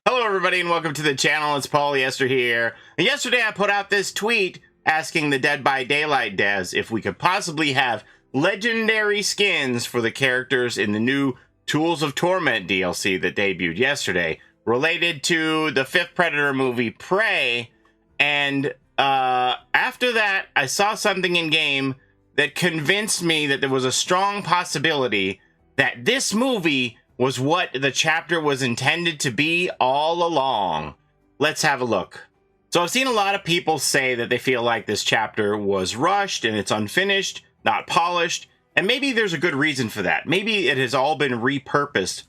Hello everybody and welcome to the channel. It's Paulie, Esther here. And yesterday I put out this tweet asking the Dead by Daylight devs if we could possibly have legendary skins for the characters in the new Tools of Torment DLC that debuted yesterday, related to the 5th Predator movie, Prey. And after that, I saw something in game that convinced me that there was a strong possibility that this movie was what the chapter was intended to be all along. Let's have a look. So I've seen a lot of people say that they feel like this chapter was rushed and it's unfinished, not polished, and maybe there's a good reason for that. Maybe it has all been repurposed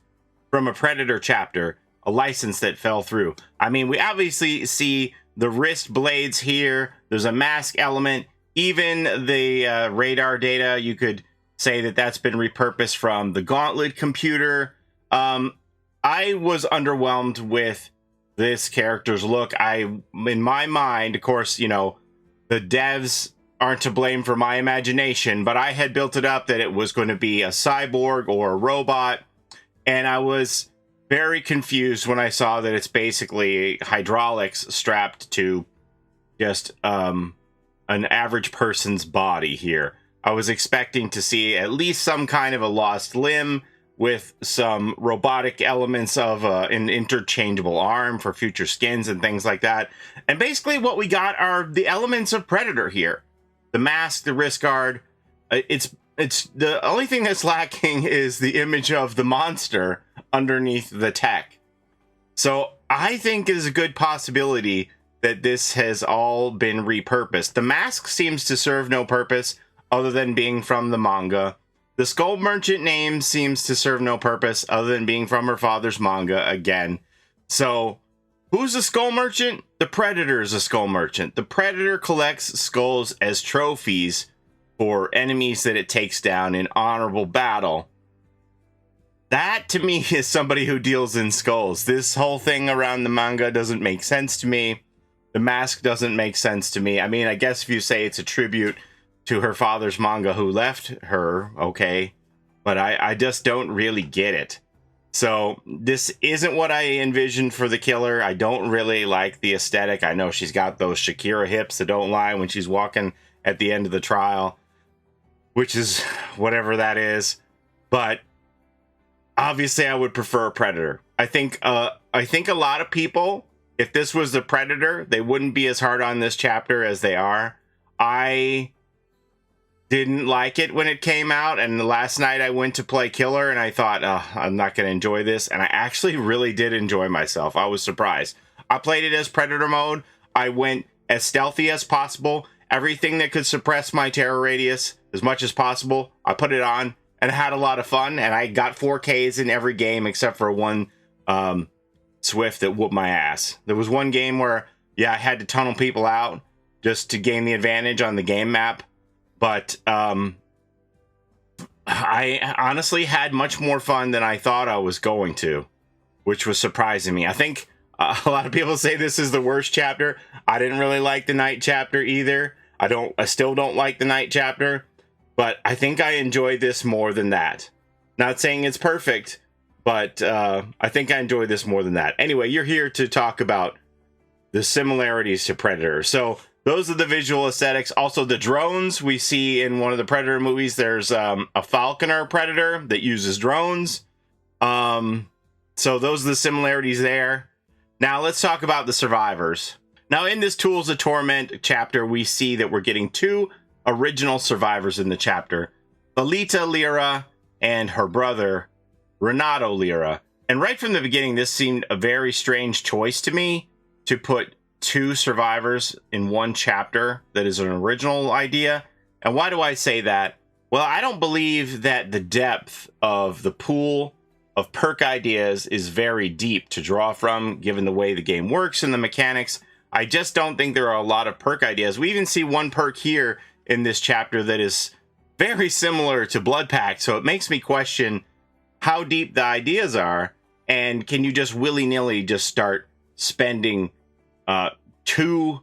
from a Predator chapter, a license that fell through. I mean, we obviously see the wrist blades here. There's a mask element. Even the radar data, you could say that that's been repurposed from the Gauntlet computer. I was underwhelmed with this character's look. In my mind, of course, you know, the devs aren't to blame for my imagination, but I had built it up that it was going to be a cyborg or a robot, and I was very confused when I saw that it's basically hydraulics strapped to just an average person's body here. I was expecting to see at least some kind of a lost limb with some robotic elements of an interchangeable arm for future skins and things like that. And basically what we got are the elements of Predator here. The mask, the wrist guard. It's the only thing that's lacking is the image of the monster underneath the tech. So I think it is a good possibility that this has all been repurposed. The mask seems to serve no purpose other than being from the manga. The Skull Merchant name seems to serve no purpose other than being from her father's manga again. So, who's the Skull Merchant? The Predator is a Skull Merchant. The Predator collects skulls as trophies for enemies that it takes down in honorable battle. That, to me, is somebody who deals in skulls. This whole thing around the manga doesn't make sense to me. The mask doesn't make sense to me. I mean, I guess if you say it's a tribute to her father's manga who left her, okay, but I just don't really get it. So this isn't what I envisioned for the killer. I don't really like the aesthetic. I know she's got those Shakira hips that don't lie when she's walking at the end of the trial, which is whatever that is. But obviously I would prefer a Predator. I think a lot of people, if this was the Predator, they wouldn't be as hard on this chapter as they are. I didn't like it when it came out, and last night I went to play Killer and I thought, oh, I'm not going to enjoy this, and I actually really did enjoy myself. I was surprised. I played it as Predator mode. I went as stealthy as possible. Everything that could suppress my terror radius as much as possible, I put it on and had a lot of fun, and I got 4Ks in every game except for one Swift that whooped my ass. There was one game where, yeah, I had to tunnel people out just to gain the advantage on the game map. But I honestly had much more fun than I thought I was going to, which was surprising me. I think a lot of people say this is the worst chapter. I didn't really like the night chapter either. I still don't like the night chapter, but I think I enjoyed this more than that. Not saying it's perfect, but I think I enjoyed this more than that. Anyway, you're here to talk about the similarities to Predator. So those are the visual aesthetics. Also, the drones we see in one of the Predator movies. There's a Falconer Predator that uses drones. So those are the similarities there. Now, let's talk about the survivors. Now, in this Tools of Torment chapter, we see that we're getting 2 original survivors in the chapter. Alita Lyra and her brother, Renato Lyra. And right from the beginning, this seemed a very strange choice to me to put 2 survivors in one chapter that is an original idea. And why do I say that? Well, I don't believe that the depth of the pool of perk ideas is very deep to draw from, given the way the game works and the mechanics. I just don't think there are a lot of perk ideas. We even see one perk here in this chapter that is very similar to Blood Pact, so it makes me question how deep the ideas are, and can you just willy-nilly just start spending 2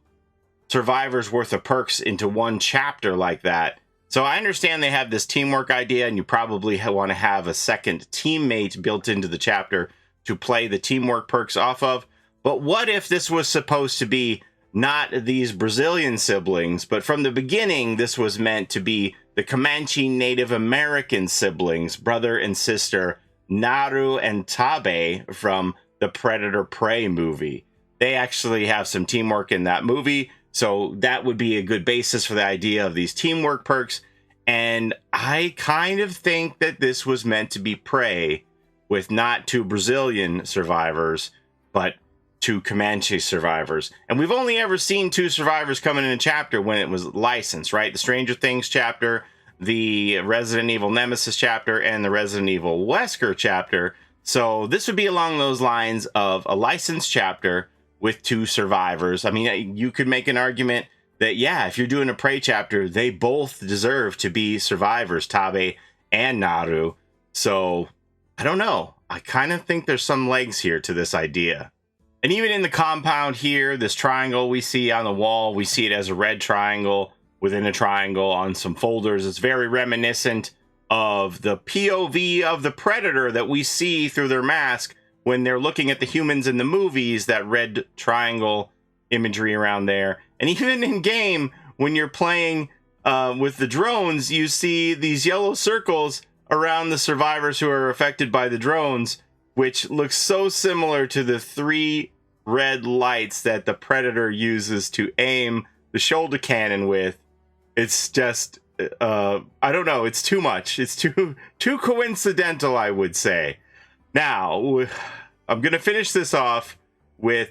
survivors worth of perks into one chapter like that. So I understand they have this teamwork idea, and you probably want to have a second teammate built into the chapter to play the teamwork perks off of. But what if this was supposed to be not these Brazilian siblings, but from the beginning, this was meant to be the Comanche Native American siblings, brother and sister, Naru and Taabe from the Predator Prey movie. They actually have some teamwork in that movie, so that would be a good basis for the idea of these teamwork perks. And I kind of think that this was meant to be Prey with not 2 Brazilian survivors, but 2 Comanche survivors. And we've only ever seen 2 survivors coming in a chapter when it was licensed, right? The Stranger Things chapter, the Resident Evil Nemesis chapter, and the Resident Evil Wesker chapter. So this would be along those lines of a licensed chapter with 2 survivors. I mean, you could make an argument that, yeah, if you're doing a Prey chapter, they both deserve to be survivors, Taabe and Naru. So, I don't know. I kind of think there's some legs here to this idea. And even in the compound here, this triangle we see on the wall, we see it as a red triangle within a triangle on some folders. It's very reminiscent of the POV of the Predator that we see through their mask when they're looking at the humans in the movies, that red triangle imagery around there. And even in game, when you're playing with the drones, you see these yellow circles around the survivors who are affected by the drones, which looks so similar to the 3 red lights that the Predator uses to aim the shoulder cannon with. It's just, I don't know, it's too much. It's too coincidental, I would say. Now, I'm going to finish this off with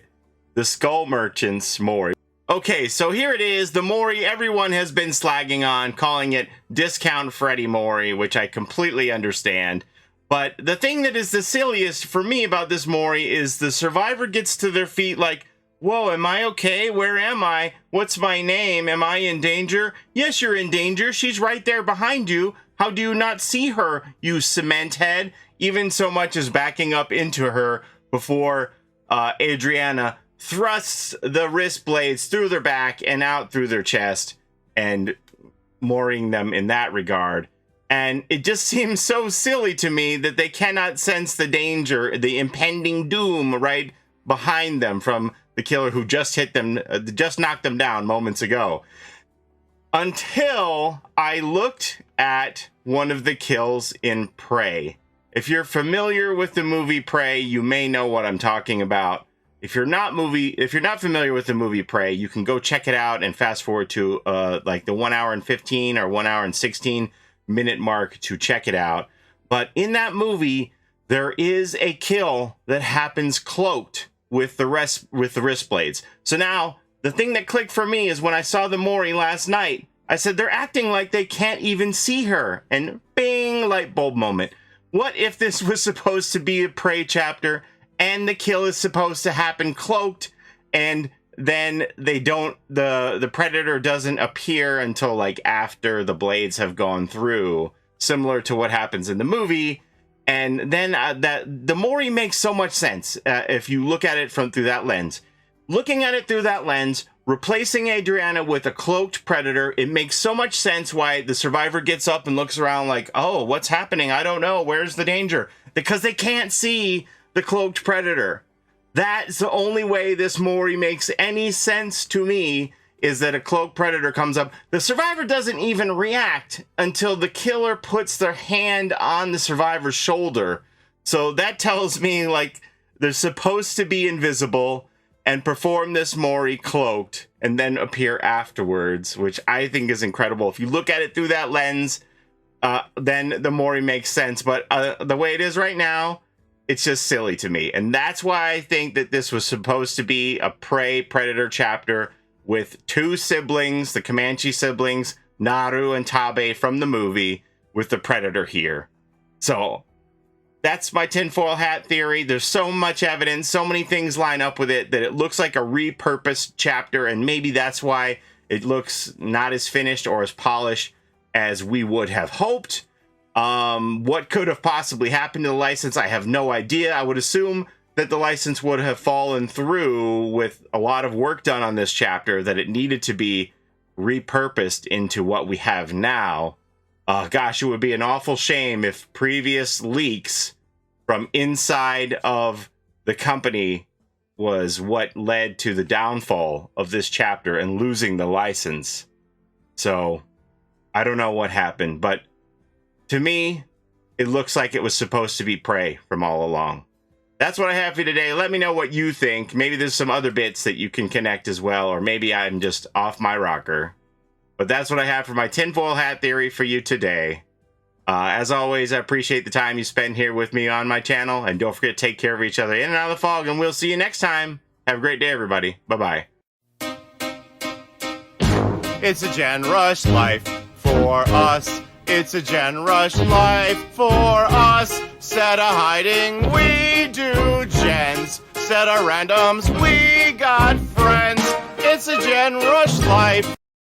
the Skull Merchant's Mori. Okay, so here it is, the Mori everyone has been slagging on, calling it Discount Freddy Mori, which I completely understand. But the thing that is the silliest for me about this Mori is the survivor gets to their feet like, whoa, am I okay? Where am I? What's my name? Am I in danger? Yes, you're in danger. She's right there behind you. How do you not see her, you cement head? Even so much as backing up into her before Adriana thrusts the wrist blades through their back and out through their chest and mooring them in that regard. And it just seems so silly to me that they cannot sense the danger, the impending doom right behind them from the killer who just hit them, just knocked them down moments ago. Until I looked at one of the kills in Prey. If you're familiar with the movie Prey, you may know what I'm talking about. If you're not familiar with the movie Prey, you can go check it out and fast forward to like the 1 hour and 15 or 1 hour and 16 minute mark to check it out. But in that movie, there is a kill that happens cloaked with the wrist blades. So now the thing that clicked for me is when I saw the Mori last night, I said they're acting like they can't even see her, and bing, light bulb moment. What if this was supposed to be a Prey chapter and the kill is supposed to happen cloaked, and then the Predator doesn't appear until like after the blades have gone through, similar to what happens in the movie. And then that the Mori makes so much sense if you look at it through that lens. Looking at it through that lens, replacing Adriana with a cloaked Predator, it makes so much sense why the survivor gets up and looks around like, oh, what's happening? I don't know. Where's the danger? Because they can't see the cloaked Predator. That's the only way this Mori makes any sense to me, is that a cloaked Predator comes up. The survivor doesn't even react until the killer puts their hand on the survivor's shoulder. So that tells me like they're supposed to be invisible and perform this Mori cloaked and then appear afterwards, which I think is incredible. If you look at it through that lens, then the Mori makes sense. But the way it is right now, it's just silly to me. And that's why I think that this was supposed to be a Prey Predator chapter with 2 siblings, the Comanche siblings, Naru and Taabe from the movie, with the Predator here. So that's my tinfoil hat theory. There's so much evidence, so many things line up with it that it looks like a repurposed chapter, and maybe that's why it looks not as finished or as polished as we would have hoped. What could have possibly happened to the license, I have no idea. I would assume that the license would have fallen through with a lot of work done on this chapter, that it needed to be repurposed into what we have now. Gosh, it would be an awful shame if previous leaks from inside of the company was what led to the downfall of this chapter and losing the license. So I don't know what happened, but to me, it looks like it was supposed to be Prey from all along. That's what I have for you today. Let me know what you think. Maybe there's some other bits that you can connect as well, or maybe I'm just off my rocker. But that's what I have for my tinfoil hat theory for you today. As always, I appreciate the time you spend here with me on my channel. And don't forget to take care of each other in and out of the fog. And we'll see you next time. Have a great day, everybody. Bye-bye. It's a Gen Rush life for us. It's a Gen Rush life for us. Set a hiding, we do gens. Set a randoms, we got friends. It's a Gen Rush life.